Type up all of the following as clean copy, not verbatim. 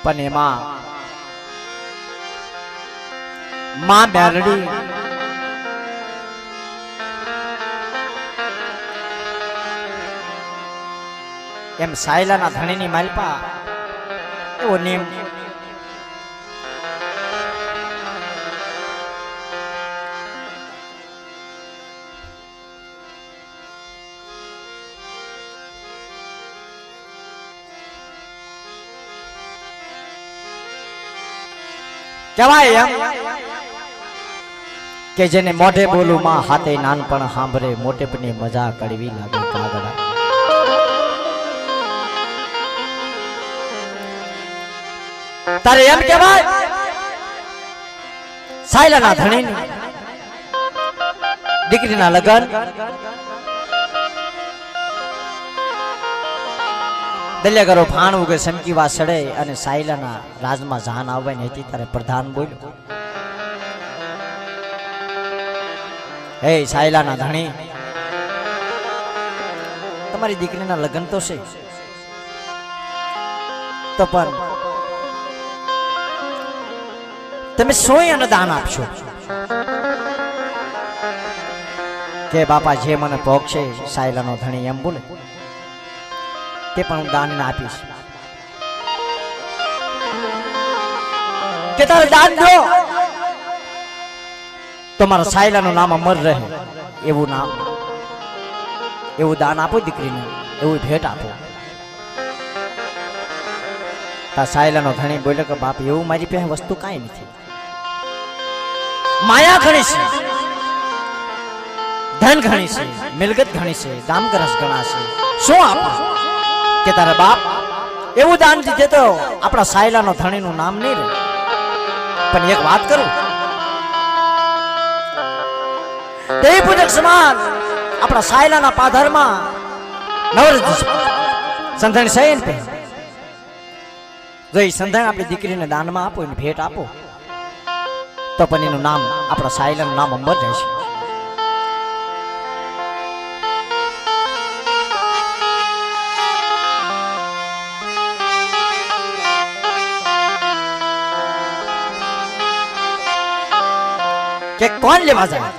પણ એમાં માં મેલડી એમ સાયલાના ધણીની માલપા એવો નિયમ કહેવાય એમ કે જેને મોઢે બોલું માં હાથે નાનપણ સાંભળે મોટેપની મજા કડવી લાગે કાગડા. તારે એમ કહેવાય સાયલાના ધણીની દીકરીના લગન દલિયાગરો ભાણ ઉગે સમકી વાત સડે અને સાયલાના રાજમાં જાન આવવાની હતી ત્યારે પ્રધાન બોલ્યો, હે સાયલાના ધણી, તમારી દીકરીના લગ્ન તો છે તો પણ તમે સોય અને દાન આપશો? કે બાપા જે મને ભોગ છે, સાયલાનો ધણી એમ બોલે, તે પણ હું દાન આપીશ. કે તારે દાન દો તો મારા સાયલાનું નામ અમર રહે, એવું નામ એવું દાન આપો દીકરીને, એવું ભેટ આપો. તા સાયલાનો ધણી બોલ્યો કે બાપ એવું મારી પાસે વસ્તુ કાંઈ નથી, માયા ઘણી છે, ધન ઘણી છે, મિલકત ઘણી છે, ગામ ગરસ ઘણા છે, શું આપો? કે તારા બાપ એવું દાન દીધે તો આપણા સાયલાનો ધણીનું નામ નહીં રહે. પણ એક વાત કરું, દેવી પૂજક સમાન આપણા સાયલાના પાધરમાં નવરસ સંધાન સૈન પે જો એ સંધાન આપણી દીકરીને દાનમાં આપો, એને ભેટ આપો, તો પણ એનું નામ આપણા સાયલાનું નામ અમર રહેશે. કે કોણ લેવા જાય?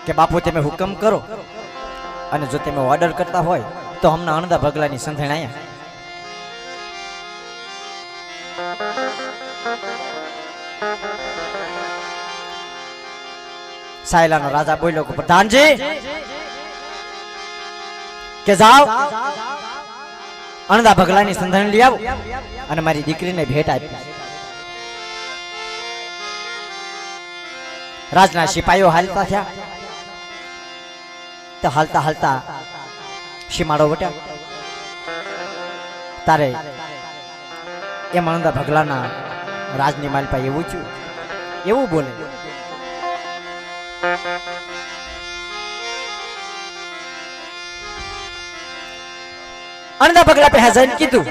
કે બાપુ તમે હુકમ કરો, અને જો તમે ઓર્ડર કરતા હોય તો હમણાં અણદા ભગલાની સંધેણ આયા. સાયલાનો રાજા બોલ્યો કે પ્રધાનજી કે જાઓ અણદા ભગલાની સંધેણ લઈ આવો અને મારી દીકરીને ભેટ આપી. રાજના સિપાહીઓ હાલતા થયા તો હાલતા હાલતા સીમાડો વટ્યા. તારે એ મણંદા ભગલાના રાજની માલપા એવું થયું, એવું બોલે, અણદા ભગલા પહેલા જઈને કીધું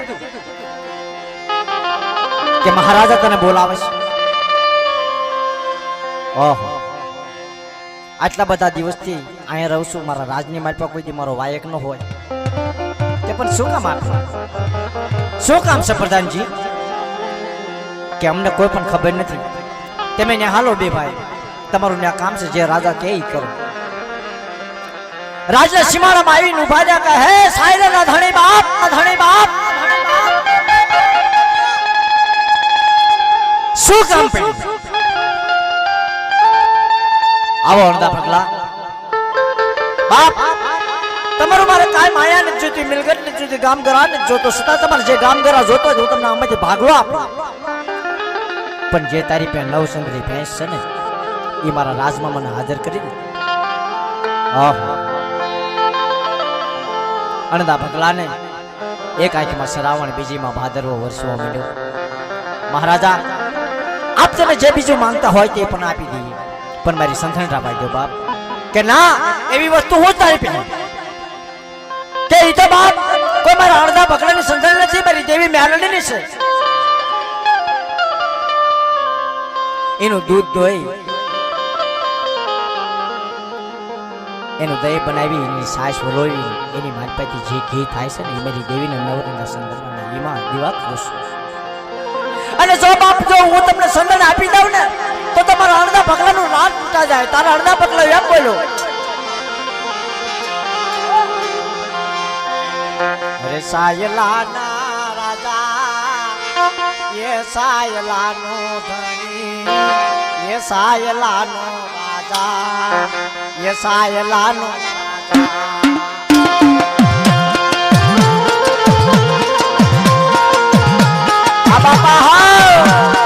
કે મહારાજા તને બોલાવે છે. ઓહો, આટલા બધા દિવસથી અહીંયા રહું છું, મારા રાજની માલપા કોઈથી મારો વાયક ન હોય, તે પણ શું કામ આપ્યું? શું કામ છે પ્રધાનજી? કે અમને કોઈ પણ ખબર નથી, તમે ત્યાં હાલો બે ભાઈ, તમારું ત્યાં કામ છે, જે રાજા કે ઈ કરો. રાજના સીમાડામાં આવીને ઉભા રહ્યા કે હે સાયલાના ધણી બાપ, ધણી બાપ, શું કામ પડ્યું? આવો અણદા ભગલા બાપ, તમારું મારે કાંઈ માયા નથી જોતી, મિલકત નથી જોતી, ગામ ગરા નથી જોતો, છતાં તમારે જે ગામ ગરા જોતો હું તમને આમાંથી ભાગલો આપો. પણ જે તારી પાસે નવ સંગરી ભેંસ છે ને એ મારા રાજમાં મને હાજર કરી દે. અણદા ભગલાને એક આંખમાં શ્રાવણ, બીજીમાં ભાદરવો વરસવા મળ્યો. મહારાજા આપ તમે જે બીજું માંગતા હોય તે પણ આપી દઈએ, પણ મારી સંથણ રાબાઈ દો બાપ. કે ના, એવી વસ્તુ હું તારી પે કે ઈ તો બાપ કોઈ મારા અડધા ભગલાની સંથણ નથી, મારી દેવી મેલડીની છે. એનું દૂધ દોઈ, એનું દહીં બનાવી, એની સાસ વલોવી, એની માલપાથી જે ઘી થાય છે ને એ મારી દેવીને નવરંગના સંદર્ભમાં એમાં દીવા ખુશ. અને જો બાપ જો હું તમને સંદન આપી દઉં ને તો તમારા અડધા પગલાનું રાત તૂટા જાય. તારા અડધા પગલા એમ બોલો. અરે સાયલાના રાજા એ સાયલાનો ધણી એ સાયલાનો રાજા એ સાયલાનો રાજા. બાપા હા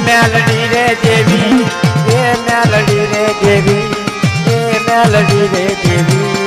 મેલડી રે દેવી એ મેલડી રે દેવી એ મેલડી રે દેવી